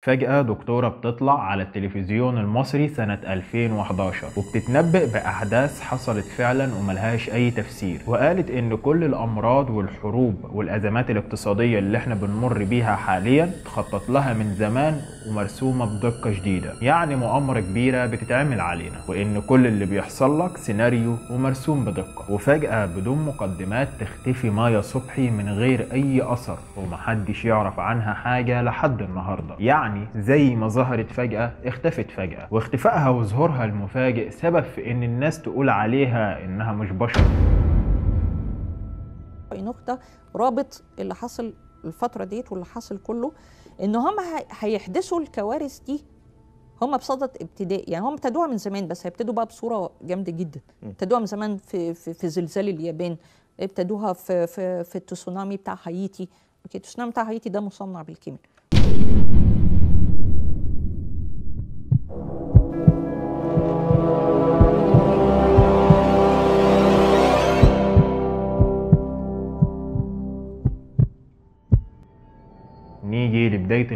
فجأة دكتورة بتطلع على التلفزيون المصري سنة 2011 وبتتنبأ بأحداث حصلت فعلا وملهاش أي تفسير، وقالت إن كل الأمراض والحروب والأزمات الاقتصادية اللي احنا بنمر بيها حاليا تخطط لها من زمان ومرسومة بدقة شديدة، يعني مؤامرة كبيرة بتتعمل علينا، وإن كل اللي بيحصل لك سيناريو ومرسوم بدقة. وفجأة بدون مقدمات تختفي مايا صبحي من غير أي أثر ومحدش يعرف عنها حاجة لحد النهاردة، يعني زي ما ظهرت فجأة اختفت فجأة، واختفائها وظهورها المفاجئ سبب في ان الناس تقول عليها انها مش بشر. نقطة رابط اللي حصل الفترة ديت واللي حصل كله ان هم هيحدثوا الكوارث دي هم بصدد ابتداء، يعني هم ابتدوها من زمان بس هيبتدوا بقى بصورة جامدة جدا. ابتدوها من زمان في زلزال اليابان، ابتدوها في التسونامي بتاع هايتي. اوكي، التسونامي بتاع هايتي ده مصنع بالكامل. نيجي لبداية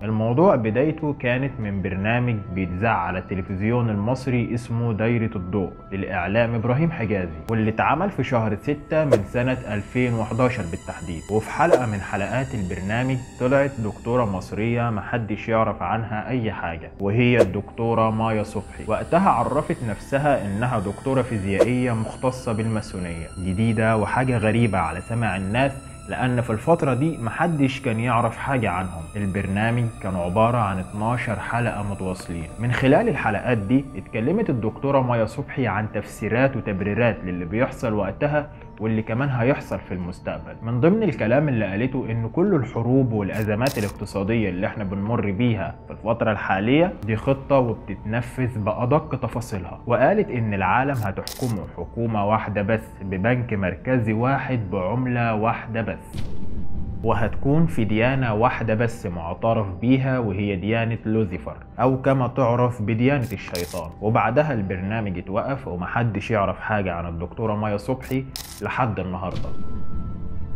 الموضوع بدايته كانت من برنامج بيتذاع على التلفزيون المصري اسمه دايرة الضوء للإعلام إبراهيم حجازي، واللي اتعمل في شهر 6 من سنة 2011 بالتحديد. وفي حلقة من حلقات البرنامج طلعت دكتورة مصرية محدش يعرف عنها أي حاجة، وهي الدكتورة مايا صبحي. وقتها عرفت نفسها إنها دكتورة فيزيائية مختصة بالماسونية، جديدة وحاجة غريبة على سمع الناس، لأن في الفترة دي محدش كان يعرف حاجة عنهم. البرنامج كان عبارة عن 12 حلقة متواصلين. من خلال الحلقات دي اتكلمت الدكتورة مايا صبحي عن تفسيرات وتبريرات للي بيحصل وقتها واللي كمان هيحصل في المستقبل. من ضمن الكلام اللي قالته ان كل الحروب والازمات الاقتصادية اللي احنا بنمر بيها في الفترة الحالية دي خطة وبتتنفذ بأدق تفاصيلها، وقالت ان العالم هتحكمه حكومة واحدة بس ببنك مركزي واحد بعملة واحدة بس، وهتكون في ديانة واحدة بس معترف بيها وهي ديانة لوزيفر أو كما تعرف بديانة الشيطان. وبعدها البرنامج اتوقف ومحدش يعرف حاجة عن الدكتورة مايا صبحي لحد النهاردة.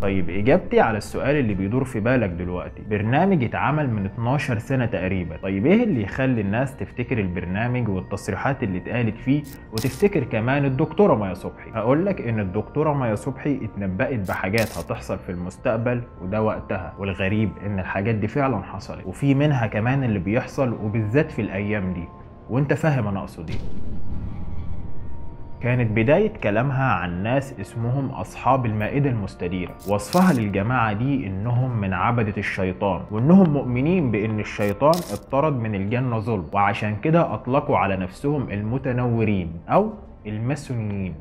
طيب إجابتي على السؤال اللي بيدور في بالك دلوقتي، برنامج اتعمل من 12 سنة تقريبا. طيب إيه اللي يخلي الناس تفتكر البرنامج والتصريحات اللي اتقالت فيه وتفتكر كمان الدكتورة مايا صبحي؟ هقولك إن الدكتورة مايا صبحي اتنبأت بحاجات هتحصل في المستقبل وده وقتها، والغريب إن الحاجات دي فعلا حصلت، وفي منها كمان اللي بيحصل وبالذات في الأيام دي، وإنت فاهم أنا أقصد إيه. كانت بداية كلامها عن ناس اسمهم أصحاب المائدة المستديرة، وصفها للجماعة دي إنهم من عبدة الشيطان، وإنهم مؤمنين بإن الشيطان اطرد من الجنة ظلم، وعشان كده أطلقوا على نفسهم المتنورين أو الماسونيين.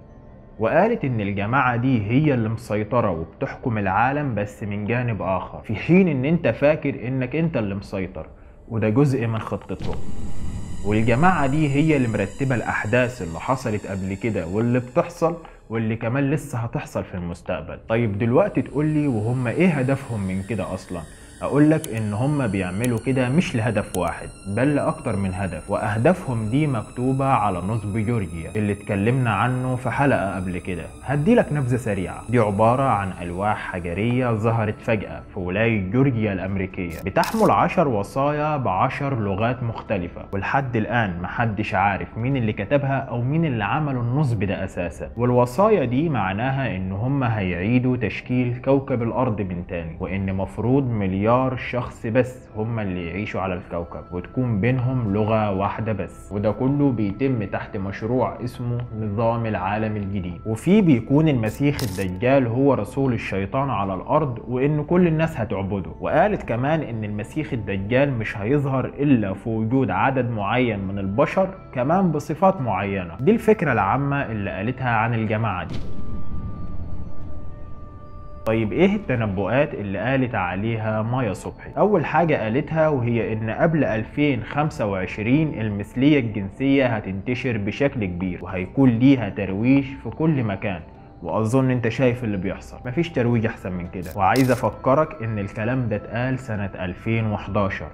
وقالت إن الجماعة دي هي اللي مسيطرة وبتحكم العالم بس من جانب آخر، في حين إن أنت فاكر إنك أنت اللي مسيطر، وده جزء من خطتهم. والجماعة دي هي اللي مرتبة الأحداث اللي حصلت قبل كده واللي بتحصل واللي كمان لسه هتحصل في المستقبل. طيب دلوقتي تقولي وهم إيه هدفهم من كده أصلا؟ أقولك إن هم بيعملوا كده مش لهدف واحد بل لأكتر من هدف، وأهدافهم دي مكتوبة على نصب جورجيا اللي اتكلمنا عنه في حلقة قبل كده. هديلك نبذة سريعة. دي عبارة عن ألواح حجرية ظهرت فجأة في ولاية جورجيا الأمريكية، بتحمل 10 وصايا ب10 لغات مختلفة، ولحد الآن محدش عارف مين اللي كتبها أو مين اللي عملوا النصب ده أساسا. والوصايا دي معناها إن هم هيعيدوا تشكيل كوكب الأرض من تاني، وإن مفروض مليار شخص بس هم اللي يعيشوا على الكوكب وتكون بينهم لغة واحدة بس، وده كله بيتم تحت مشروع اسمه نظام العالم الجديد، وفيه بيكون المسيح الدجال هو رسول الشيطان على الأرض وإن كل الناس هتعبده. وقالت كمان إن المسيح الدجال مش هيظهر إلا في وجود عدد معين من البشر كمان بصفات معينة. دي الفكرة العامة اللي قالتها عن الجماعة دي. طيب ايه التنبؤات اللي قالت عليها مايا صبحي؟ اول حاجة قالتها وهي ان قبل 2025 المثلية الجنسية هتنتشر بشكل كبير وهيكون ليها ترويج في كل مكان، واظن انت شايف اللي بيحصل، مفيش ترويج احسن من كده. وعايز افكرك ان الكلام ده اتقال سنة 2011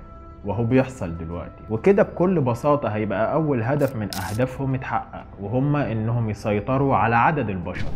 وهو بيحصل دلوقتي، وكده بكل بساطة هيبقى اول هدف من اهدافهم اتحقق، وهم انهم يسيطروا على عدد البشر.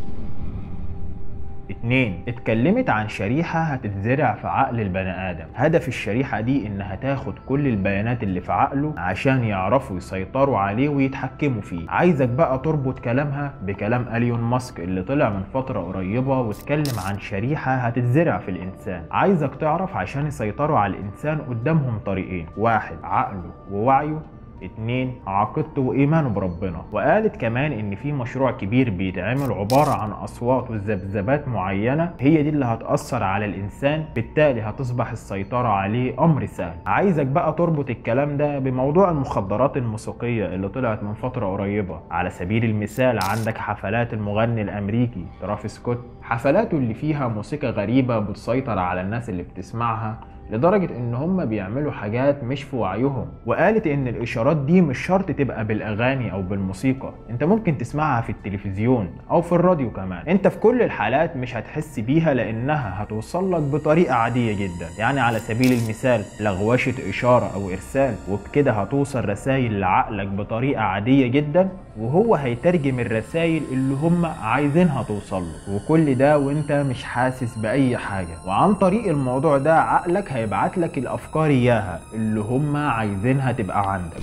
2. اتكلمت عن شريحة هتتزرع في عقل البني آدم، هدف الشريحة دي إنها تاخد كل البيانات اللي في عقله عشان يعرفوا يسيطروا عليه ويتحكموا فيه. عايزك بقى تربط كلامها بكلام إيلون ماسك اللي طلع من فترة قريبة واتكلم عن شريحة هتتزرع في الإنسان. عايزك تعرف عشان يسيطروا على الإنسان قدامهم طريقين: 1 عقله ووعيه، 2 عقيدته وإيمانه بربنا. وقالت كمان إن في مشروع كبير بيتعمل عبارة عن أصوات وذبذبات معينة هي دي اللي هتأثر على الإنسان، بالتالي هتصبح السيطرة عليه أمر سهل. عايزك بقى تربط الكلام ده بموضوع المخدرات الموسيقية اللي طلعت من فترة قريبة. على سبيل المثال عندك حفلات المغني الأمريكي ترافيس سكوت، حفلاته اللي فيها موسيقى غريبة بتسيطر على الناس اللي بتسمعها لدرجة ان هم بيعملوا حاجات مش في وعيهم. وقالت ان الاشارات دي مش شرط تبقى بالاغاني او بالموسيقى، انت ممكن تسمعها في التلفزيون او في الراديو كمان. انت في كل الحالات مش هتحس بيها لانها هتوصل لك بطريقة عادية جدا. يعني على سبيل المثال لغوشة اشارة او ارسال، وبكده هتوصل رسائل لعقلك بطريقة عادية جدا، وهو هيترجم الرسائل اللي هم عايزينها توصل له، وكل ده وانت مش حاسس باي حاجة. وعن طريق الموضوع ده عقلك هيبعت لك الافكار اياها اللي هم عايزينها تبقى عندك.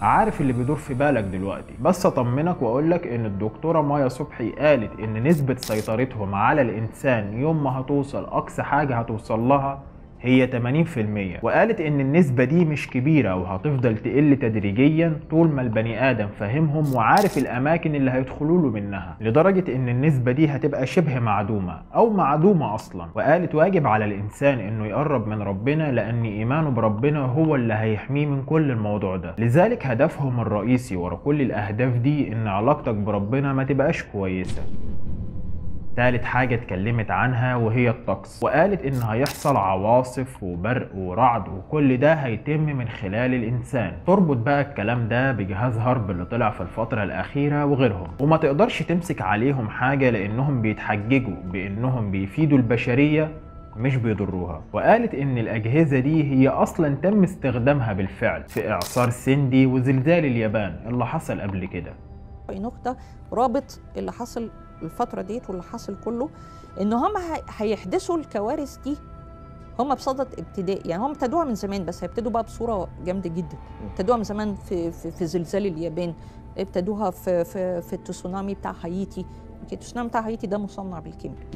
عارف اللي بيدور في بالك دلوقتي، بس اطمنك واقول لك ان الدكتورة مايا صبحي قالت ان نسبة سيطرتهم على الانسان يوم ما هتوصل اقصى حاجة هتوصل لها هي 80%. وقالت ان النسبة دي مش كبيرة وهتفضل تقل تدريجيا طول ما البني ادم فاهمهم وعارف الاماكن اللي هيدخلوا له منها، لدرجة ان النسبة دي هتبقى شبه معدومة او معدومة اصلا. وقالت واجب على الانسان انه يقرب من ربنا لان ايمانه بربنا هو اللي هيحميه من كل الموضوع ده. لذلك هدفهم الرئيسي ورا كل الاهداف دي ان علاقتك بربنا ما تبقاش كويسة. ثالث حاجة اتكلمت عنها وهي الطقس، وقالت ان هيحصل عواصف وبرق ورعد وكل ده هيتم من خلال الانسان. تربط بقى الكلام ده بجهاز هارب اللي طلع في الفترة الاخيرة وغيرهم، وما تقدرش تمسك عليهم حاجة لانهم بيتحججوا بانهم بيفيدوا البشرية مش بيضروها. وقالت ان الاجهزة دي هي اصلا تم استخدامها بالفعل في اعصار سيندي وزلزال اليابان اللي حصل قبل كده. نقطة رابط اللي حصل الفترة ديت واللي حصل كله ان هم هيحدثوا الكوارث دي هم بصدد ابتداء. يعني هم ابتدوها من زمان بس هيبتدوا بقى بصورة جامدة جدا. ابتدوها من زمان في زلزال اليابان، ابتدوها في التسونامي بتاع هايتي. التسونامي بتاع هايتي ده مصنع بالكيمياء.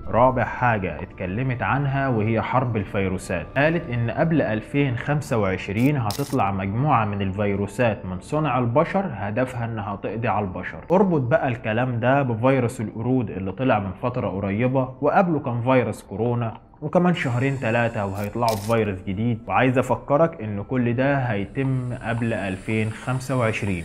رابع حاجة اتكلمت عنها وهي حرب الفيروسات. قالت ان قبل 2025 هتطلع مجموعة من الفيروسات من صنع البشر هدفها انها تقضي على البشر. اربط بقى الكلام ده بفيروس القرود اللي طلع من فترة قريبة، وقبله كان فيروس كورونا، وكمان شهرين 3 وهيطلعوا بفيروس جديد. وعايز افكرك ان كل ده هيتم قبل 2025.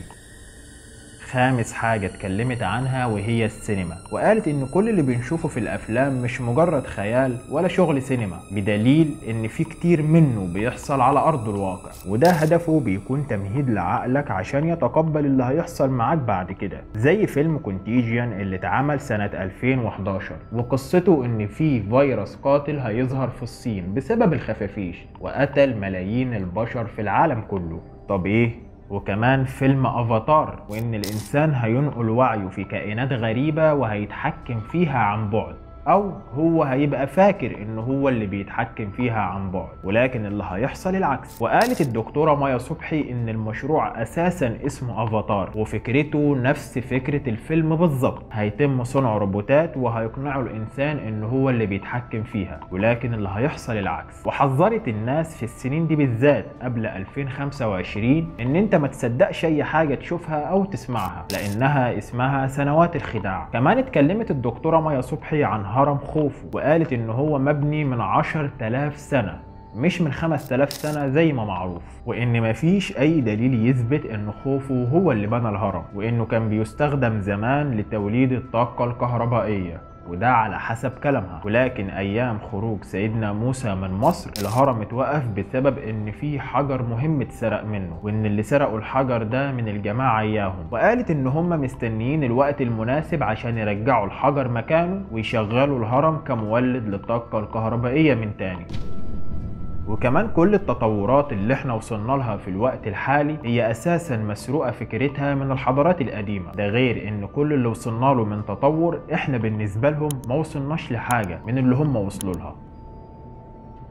خامس حاجة اتكلمت عنها وهي السينما، وقالت ان كل اللي بنشوفه في الافلام مش مجرد خيال ولا شغل سينما، بدليل ان في كتير منه بيحصل على ارض الواقع، وده هدفه بيكون تمهيد لعقلك عشان يتقبل اللي هيحصل معاك بعد كده. زي فيلم كونتيجيان اللي اتعمل سنة 2011، وقصته ان في فيروس قاتل هيظهر في الصين بسبب الخفافيش وقتل ملايين البشر في العالم كله. طب ايه؟ وكمان فيلم افاتار، وان الانسان هينقل وعيه في كائنات غريبة وهيتحكم فيها عن بعد، او هو هيبقى فاكر انه هو اللي بيتحكم فيها عن بعد، ولكن اللي هيحصل العكس. وقالت الدكتورة مايا صبحي ان المشروع اساسا اسمه افاتار، وفكرته نفس فكرة الفيلم بالظبط. هيتم صنع روبوتات وهيقنعوا الانسان ان هو اللي بيتحكم فيها، ولكن اللي هيحصل العكس. وحذرت الناس في السنين دي بالذات قبل 2025 ان انت ما تصدقش اي حاجة تشوفها او تسمعها، لانها اسمها سنوات الخداع. كمان اتكلمت الدكتورة مايا صبحي عن هرم خوفو، وقالت ان هو مبني من 10,000 سنة مش من 5,000 سنة زي ما معروف، وان مفيش اي دليل يثبت ان خوفو هو اللي بنى الهرم، وانه كان بيستخدم زمان لتوليد الطاقة الكهربائية، وده على حسب كلامها. ولكن ايام خروج سيدنا موسى من مصر الهرم اتوقف بسبب ان في حجر مهم اتسرق منه، وان اللي سرقوا الحجر ده من الجماعة اياهم. وقالت ان هم مستنيين الوقت المناسب عشان يرجعوا الحجر مكانه ويشغلوا الهرم كمولد للطاقة الكهربائية من تاني. وكمان كل التطورات اللي احنا وصلنا لها في الوقت الحالي هي اساسا مسروقة فكرتها من الحضارات القديمة. ده غير ان كل اللي وصلنا له من تطور احنا بالنسبة لهم ما وصلناش لحاجة من اللي هم وصلوا لها.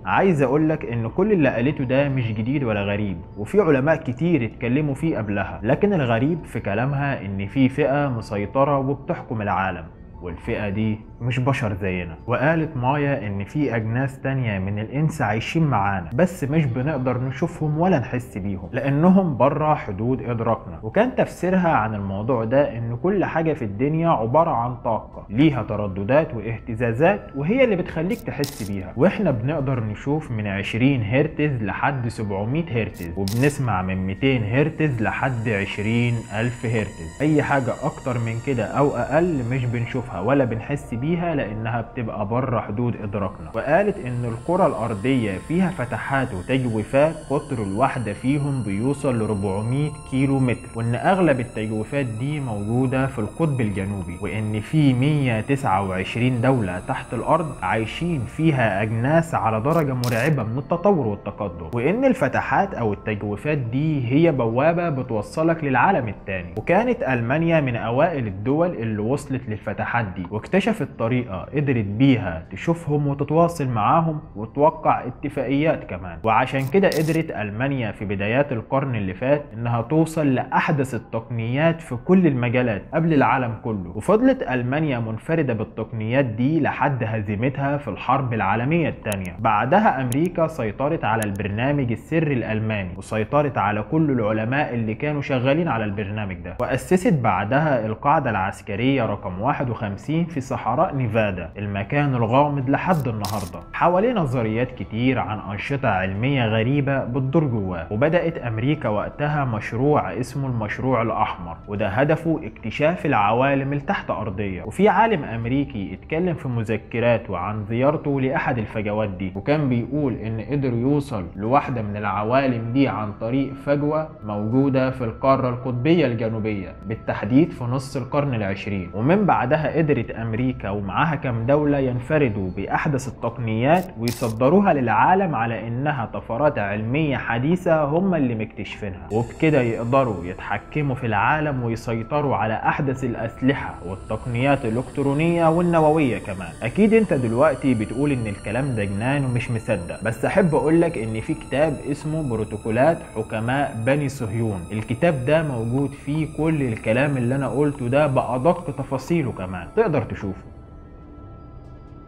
عايز اقولك ان كل اللي قالته ده مش جديد ولا غريب، وفي علماء كتير اتكلموا فيه قبلها، لكن الغريب في كلامها ان في فئة مسيطرة وبتحكم العالم، والفئة دي مش بشر زينا. وقالت مايا ان في اجناس تانية من الانس عايشين معانا، بس مش بنقدر نشوفهم ولا نحس بيهم لانهم بره حدود ادراكنا. وكان تفسيرها عن الموضوع ده ان كل حاجة في الدنيا عبارة عن طاقة ليها ترددات واهتزازات، وهي اللي بتخليك تحس بيها. واحنا بنقدر نشوف من 20 هرتز لحد 700 هرتز، وبنسمع من 200 هرتز لحد 20,000 هرتز. اي حاجة اكتر من كده او اقل مش بنشوفها ولا بنحس بيها لانها بتبقى بره حدود ادراكنا. وقالت ان الكرة الارضية فيها فتحات وتجويفات قطر الواحدة فيهم بيوصل ل 400 كيلو متر، وان اغلب التجويفات دي موجودة في القطب الجنوبي، وان في 129 دولة تحت الارض عايشين فيها اجناس على درجة مرعبة من التطور والتقدم، وان الفتحات او التجويفات دي هي بوابة بتوصلك للعالم التاني. وكانت المانيا من اوائل الدول اللي وصلت للفتحات دي، واكتشفت طريقة قدرت بيها تشوفهم وتتواصل معاهم وتوقع اتفاقيات كمان. وعشان كده قدرت ألمانيا في بدايات القرن اللي فات انها توصل لأحدث التقنيات في كل المجالات قبل العالم كله. وفضلت ألمانيا منفردة بالتقنيات دي لحد هزيمتها في الحرب العالمية الثانية. بعدها أمريكا سيطرت على البرنامج السري الألماني، وسيطرت على كل العلماء اللي كانوا شغالين على البرنامج ده، وأسست بعدها القاعدة العسكرية رقم 51 في صحراء نيفادا، المكان الغامض لحد النهارده. حواليه نظريات كتير عن أنشطة علمية غريبة بتدور جواه. وبدأت أمريكا وقتها مشروع اسمه المشروع الأحمر، وده هدفه اكتشاف العوالم التحت أرضية. وفي عالم أمريكي اتكلم في مذكراته عن زيارته لأحد الفجوات دي، وكان بيقول إن قدر يوصل لواحدة من العوالم دي عن طريق فجوة موجودة في القارة القطبية الجنوبية، بالتحديد في نص القرن العشرين. ومن بعدها قدرت أمريكا ومعاها كم دولة ينفردوا بأحدث التقنيات ويصدروها للعالم على إنها طفرات علمية حديثة هم اللي مكتشفينها، وبكده يقدروا يتحكموا في العالم ويسيطروا على أحدث الأسلحة والتقنيات الإلكترونية والنووية كمان. أكيد أنت دلوقتي بتقول إن الكلام ده جنان ومش مصدق، بس أحب أقولك إن في كتاب اسمه بروتوكولات حكماء بني صهيون. الكتاب ده موجود فيه كل الكلام اللي أنا قلته ده بأدق تفاصيله كمان، تقدر تشوفه.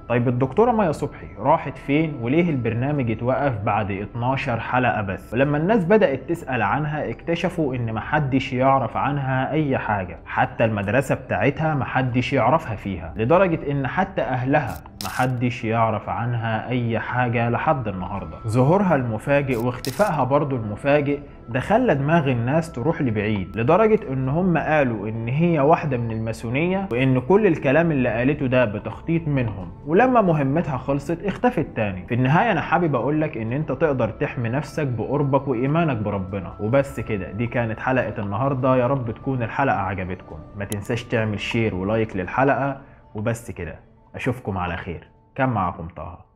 طيب الدكتورة مايا صبحي راحت فين وليه البرنامج اتوقف بعد 12 حلقة بس؟ ولما الناس بدأت تسأل عنها اكتشفوا ان محدش يعرف عنها اي حاجة، حتى المدرسة بتاعتها محدش يعرفها فيها، لدرجة ان حتى اهلها محدش يعرف عنها اي حاجة لحد النهاردة. ظهورها المفاجئ واختفائها برضو المفاجئ ده خلى دماغ الناس تروح لبعيد، لدرجة ان هم قالوا ان هي واحدة من الماسونية، وان كل الكلام اللي قالته ده بتخطيط منهم، ولما مهمتها خلصت اختفت تاني. في النهاية انا حابب اقولك ان انت تقدر تحمي نفسك بقربك وايمانك بربنا. وبس كده، دي كانت حلقة النهاردة، يا رب تكون الحلقة عجبتكم. ما تنساش تعمل شير ولايك للحلقة، وبس كده اشوفكم على خير. كان معكم طه.